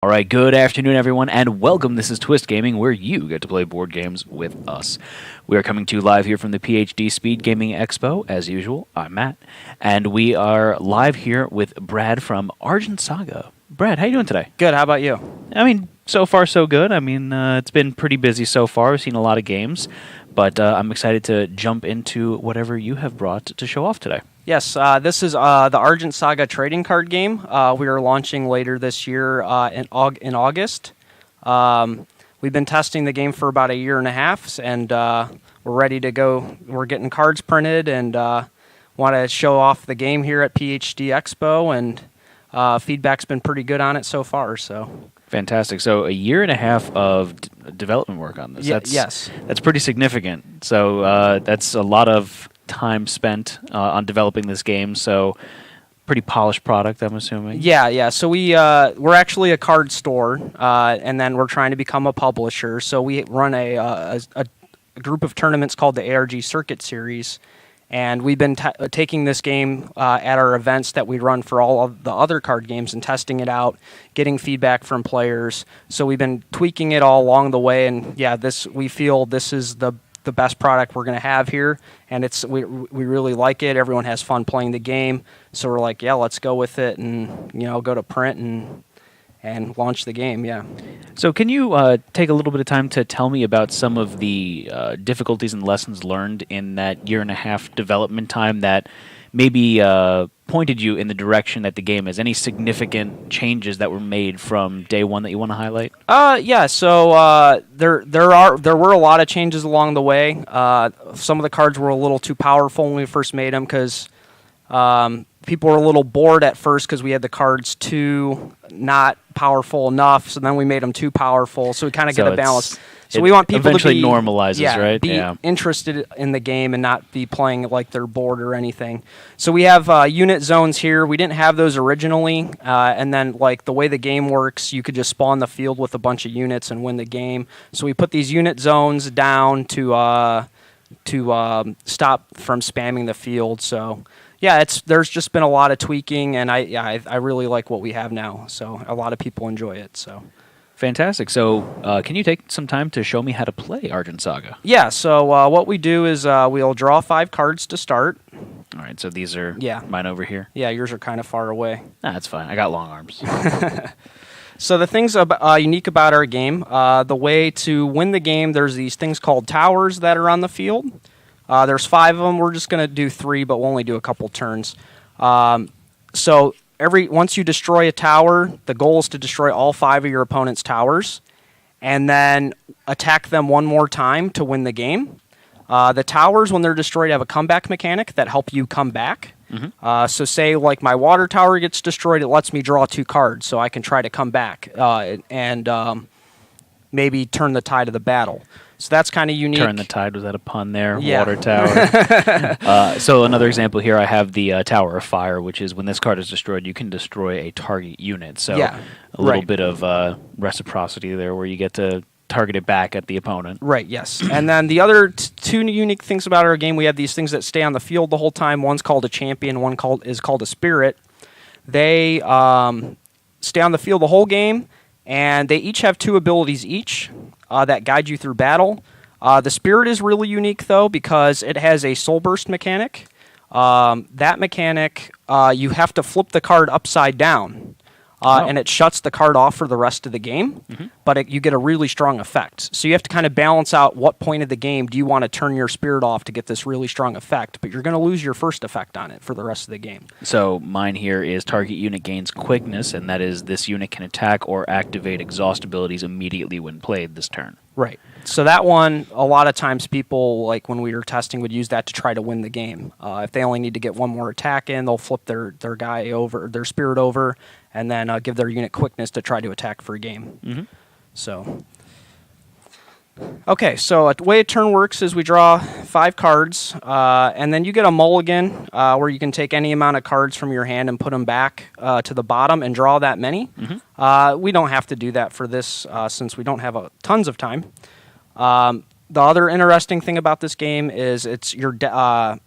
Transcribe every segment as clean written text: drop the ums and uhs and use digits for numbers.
All right, good afternoon, everyone, and welcome. This is Twist Gaming, where you get to play board games with us. We are coming to you live here from the PhD Speed Gaming Expo. As usual, I'm Matt, and we are live here with Brad from Argent Saga. Brad, how you doing today? Good. How about you? So far so good. It's been pretty busy so far. We've seen a lot of games, but I'm excited to jump into whatever you have brought to show off today. Yes, this is the Argent Saga trading card game. We are launching later this year in August. We've been testing the game for about a year and a half, and we're ready to go. We're getting cards printed and want to show off the game here at PhD Expo, and feedback's been pretty good on it so far. So Fantastic. So a year and a half of development work on this. Yes. That's pretty significant. So that's a lot of time spent on developing this game. So pretty polished product, I'm assuming. Yeah. So we're actually a card store, and then we're trying to become a publisher. So we run a group of tournaments called the ARG Circuit Series, and we've been taking this game at our events that we run for all of the other card games and testing it out, getting feedback from players. So we've been tweaking it all along the way, and we feel this is the best product we're going to have here, and we really like it. Everyone has fun playing the game, so we're like, let's go with it, and go to print and launch the game. Yeah. So can you take a little bit of time to tell me about some of the difficulties and lessons learned in that year and a half development time that maybe pointed you in the direction that the game is? Any significant changes that were made from day one that you want to highlight? So there were a lot of changes along the way. Some of the cards were a little too powerful when we first made them because people were a little bored at first because we had the cards too not powerful enough. So then we made them too powerful. So we kind of get a balance. So we want people eventually to normalizes, right? Be interested in the game and not be playing like they're bored or anything. So we have unit zones here. We didn't have those originally, and then like the way the game works, you could just spawn the field with a bunch of units and win the game. So we put these unit zones down to stop from spamming the field. So there's just been a lot of tweaking, and I really like what we have now. So a lot of people enjoy it. So. Fantastic. So can you take some time to show me how to play Argent Saga? Yeah, so what we do is we'll draw 5 cards to start. All right, so these are mine over here? Yeah, yours are kind of far away. Nah, that's fine. I got long arms. So the things unique about our game, the way to win the game, there's these things called towers that are on the field. There's 5 of them. We're just going to do 3, but we'll only do a couple turns. Once you destroy a tower, the goal is to destroy all 5 of your opponent's towers, and then attack them one more time to win the game. The towers, when they're destroyed, have a comeback mechanic that help you come back. Mm-hmm. So say like my water tower gets destroyed, it lets me draw 2 cards, so I can try to come back and maybe turn the tide of the battle. So that's kind of unique. Turn the tide, was that a pun there? Yeah. Water tower. So another example here, I have the Tower of Fire, which is when this card is destroyed, you can destroy a target unit. So a little bit of reciprocity there where you get to target it back at the opponent. Right, yes. And then the other 2 unique things about our game, we have these things that stay on the field the whole time. One's called a champion, one is called a spirit. They stay on the field the whole game, and they each have 2 abilities each. That guide you through battle. The Spirit is really unique, though, because it has a Soul Burst mechanic. That mechanic, you have to flip the card upside down, and it shuts the card off for the rest of the game, but you get a really strong effect. So you have to kind of balance out what point of the game do you want to turn your Spirit off to get this really strong effect, but you're going to lose your first effect on it for the rest of the game. So mine here is target unit gains quickness, and that is this unit can attack or activate exhaust abilities immediately when played this turn. Right. So that one, a lot of times people, like when we were testing, would use that to try to win the game. If they only need to get one more attack in, they'll flip their guy over, their spirit over, and then give their unit quickness to try to attack for a game. Mm-hmm. So, okay, so the way a turn works is we draw 5 cards, and then you get a mulligan where you can take any amount of cards from your hand and put them back to the bottom and draw that many. Mm-hmm. We don't have to do that for this since we don't have tons of time. the other interesting thing about this game is it's your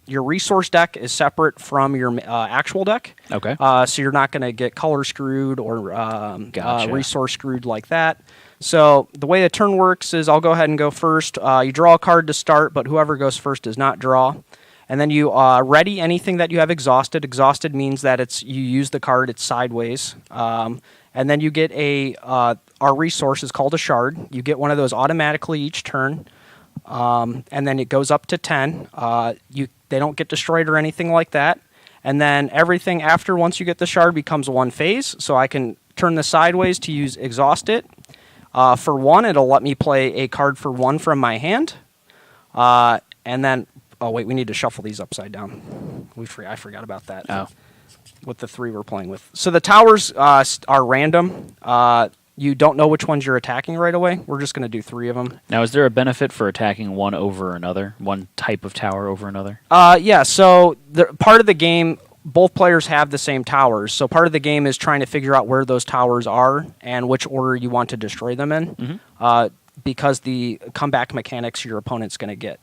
resource deck is separate from your actual deck. Okay. So you're not going to get color screwed or Gotcha. resource screwed like that. So the way the turn works is I'll go ahead and go first. You draw a card to start, but whoever goes first does not draw. And then you ready anything that you have exhausted. Exhausted means that you use the card, it's sideways. And then you get our resource is called a shard. You get one of those automatically each turn. And then it goes up to 10. They don't get destroyed or anything like that. And then everything after, once you get the shard, becomes one phase. So I can turn this sideways to use exhaust it. For 1, it'll let me play a card for 1 from my hand. And then, oh wait, we need to shuffle these upside down. I forgot about that. Oh. With the 3 we're playing with. So the towers are random. You don't know which ones you're attacking right away. We're just going to do 3 of them. Now, is there a benefit for attacking one over another, one type of tower over another? Yeah, so part of the game, both players have the same towers. So part of the game is trying to figure out where those towers are and which order you want to destroy them in, because the comeback mechanics your opponent's going to get.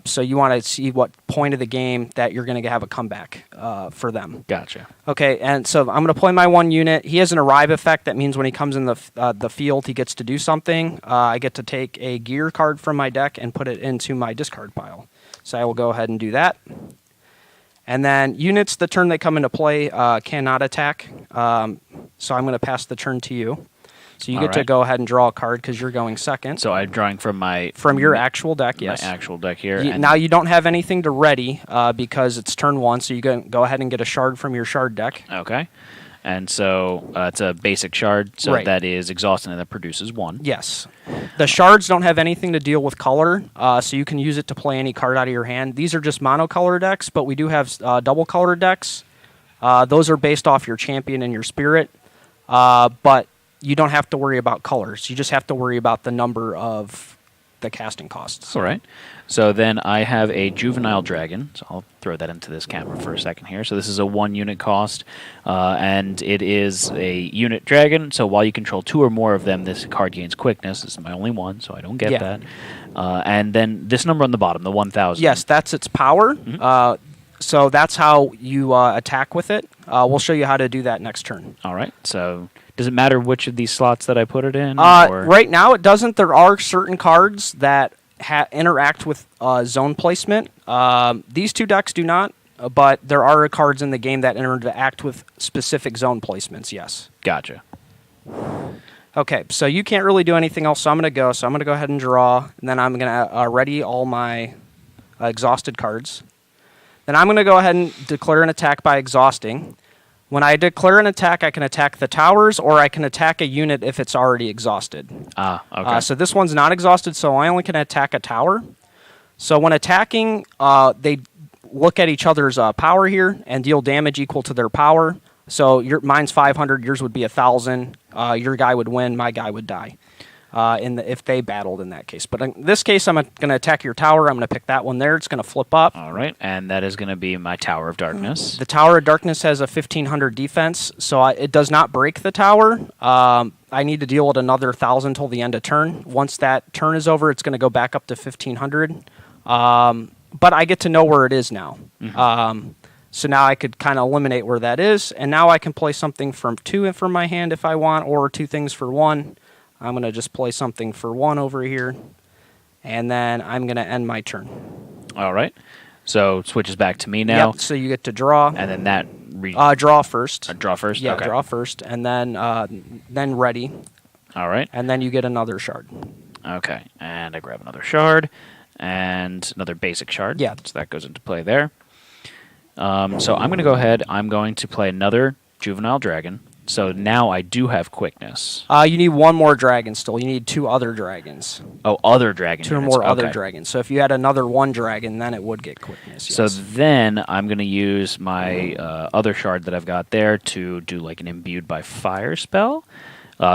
So you want to see what point of the game that you're going to have a comeback for them. Gotcha. Okay, and so I'm going to play my 1 unit. He has an arrive effect. That means when he comes in the field, he gets to do something. I get to take a gear card from my deck and put it into my discard pile. So I will go ahead and do that. And then units, the turn they come into play, cannot attack. So I'm going to pass the turn to you. So you get to go ahead and draw a card because you're going second. So I'm drawing from your actual deck, yes. My actual deck here. Now you don't have anything to ready because it's turn 1, so you go ahead and get a shard from your shard deck. Okay. And so it's a basic shard, so that is exhausted and that produces 1. Yes. The shards don't have anything to deal with color, so you can use it to play any card out of your hand. These are just monocolor decks, but we do have double color decks. Those are based off your champion and your spirit, but you don't have to worry about colors. You just have to worry about the number of the casting costs. All right. So then I have a juvenile dragon. So I'll throw that into this camera for a second here. So this is a 1 unit cost, and it is a unit dragon. So while you control 2 or more of them, this card gains quickness. This is my only one, so I don't get that. And then this number on the bottom, the 1,000. Yes, that's its power. So that's how you attack with it. We'll show you how to do that next turn. All right. So does it matter which of these slots that I put it in? Right now, it doesn't. There are certain cards that interact with zone placement. These 2 decks do not, but there are cards in the game that interact with specific zone placements, yes. Gotcha. Okay, so you can't really do anything else, so I'm going to go. So I'm going to go ahead and draw, and then I'm going to ready all my exhausted cards. Then I'm going to go ahead and declare an attack by exhausting. When I declare an attack, I can attack the towers, or I can attack a unit if it's already exhausted. Okay. So this one's not exhausted, so I only can attack a tower. So when attacking, they look at each other's power here and deal damage equal to their power. So mine's 500, yours would be 1,000. Your guy would win, my guy would die. If they battled in that case. But in this case, I'm going to attack your tower. I'm going to pick that one there. It's going to flip up. All right, and that is going to be my Tower of Darkness. The Tower of Darkness has a 1,500 defense, so it does not break the tower. I need to deal with another 1,000 till the end of turn. Once that turn is over, it's going to go back up to 1,500. But I get to know where it is now. So now I could kind of eliminate where that is, and now I can play something from 2 from my hand if I want, or 2 things for 1. I'm going to just play something for 1 over here, and then I'm going to end my turn. All right. So it switches back to me now. Yep, so you get to draw. And then that... draw first. Draw first? Yeah, okay. Draw first, and then ready. All right. And then you get another shard. Okay, and I grab another shard, and another basic shard. Yeah. So that goes into play there. So I'm going to go ahead. I'm going to play another Juvenile Dragon. So now I do have quickness. You need 1 more dragon still. You need 2 other dragons. Oh, other dragon 2 units. more other Okay. dragons. So if you had another 1 dragon, then it would get quickness. Yes. So then I'm going to use my other shard that I've got there to do like an imbued by fire spell.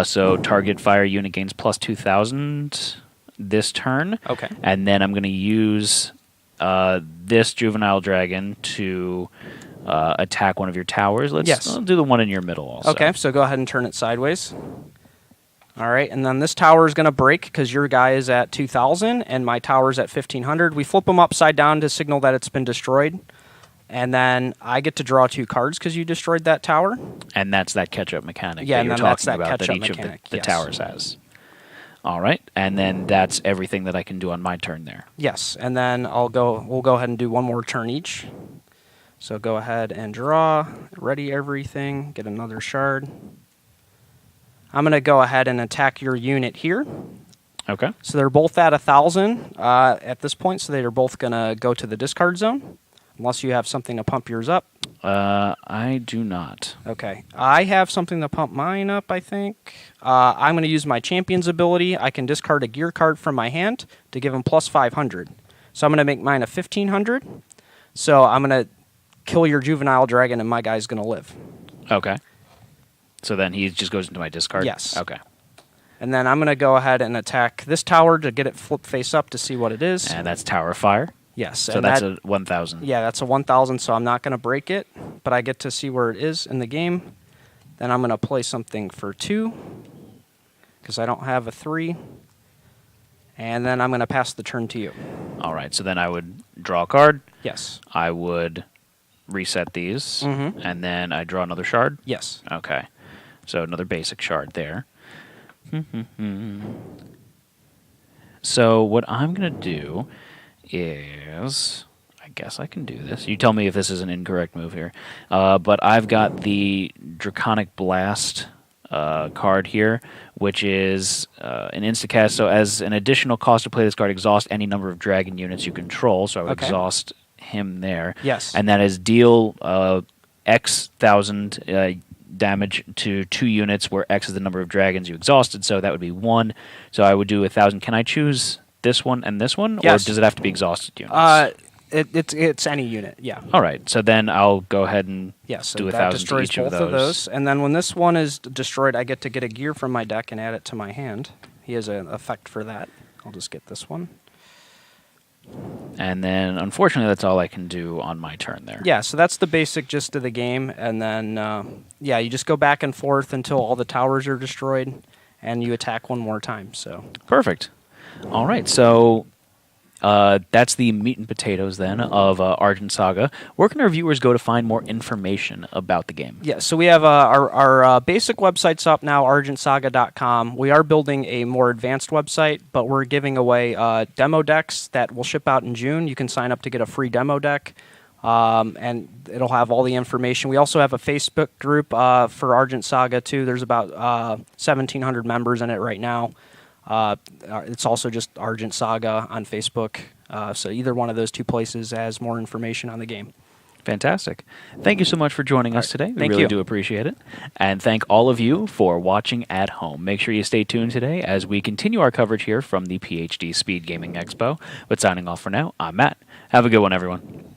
So target fire unit gains plus 2,000 this turn. Okay. And then I'm going to use this Juvenile Dragon to... attack one of your towers. I'll do the one in your middle also. Okay, so go ahead and turn it sideways. All right, and then this tower is going to break because your guy is at 2,000 and my tower is at 1,500. We flip them upside down to signal that it's been destroyed. And then I get to draw 2 cards because you destroyed that tower. And that's that catch-up mechanic Yeah, that and you're then that's talking that about that catch-up each mechanic, of the yes. towers has. All right, and then that's everything that I can do on my turn there. Yes, and then we'll go ahead and do one more turn each. So go ahead and draw, ready everything, get another shard. I'm going to go ahead and attack your unit here. Okay. So they're both at 1,000 at this point, so they're both going to go to the discard zone, unless you have something to pump yours up. I do not. Okay. I have something to pump mine up, I think. I'm going to use my champion's ability. I can discard a gear card from my hand to give him plus 500. So I'm going to make mine a 1,500. So I'm going to kill your juvenile dragon, and my guy's going to live. Okay. So then he just goes into my discard? Yes. Okay. And then I'm going to go ahead and attack this tower to get it flip face up to see what it is. And that's Tower of Fire? Yes. So and that's a 1,000. Yeah, that's a 1,000, so I'm not going to break it, but I get to see where it is in the game. Then I'm going to play something for 2, because I don't have a 3. And then I'm going to pass the turn to you. All right, so then I would draw a card. Yes. I would reset these, Mhm. and then I draw another shard? Yes. Okay. So another basic shard there. So what I'm going to do is, I guess I can do this. You tell me if this is an incorrect move here. But I've got the Draconic Blast card here, which is an instacast. So as an additional cost to play this card, exhaust any number of dragon units you control. So I would Okay. exhaust him there. Yes. And that is deal X thousand damage to 2 units, where X is the number of dragons you exhausted. So that would be 1. So I would do 1,000. Can I choose this one and this one, Yes. or does it have to be exhausted units? It's any unit, yeah. All right, so then I'll go ahead and Yes, do so that 1,000 to destroys each both of those. And then when this one is destroyed, I get to get a gear from my deck and add it to my hand. He has an effect for that. I'll just get this one. And then, unfortunately, that's all I can do on my turn there. Yeah, so that's the basic gist of the game. And then, yeah, you just go back and forth until all the towers are destroyed, and you attack one more time. So Perfect. All right, so that's the meat and potatoes then of Argent Saga. Where can our viewers go to find more information about the game? yeah, so we have our basic website's up now, argentsaga.com. We are building a more advanced website, but we're giving away demo decks that will ship out in June. You can sign up to get a free demo deck, and it'll have all the information. We also have a Facebook group for Argent Saga, too. There's about 1,700 members in it right now. It's also just Argent Saga on Facebook. So either one of those 2 places has more information on the game. Fantastic. Thank you so much for joining us today. We Thank really you. do appreciate it. And thank all of you for watching at home. Make sure you stay tuned today as we continue our coverage here from the PhD Speed Gaming Expo. But signing off for now, I'm Matt. Have a good one, everyone.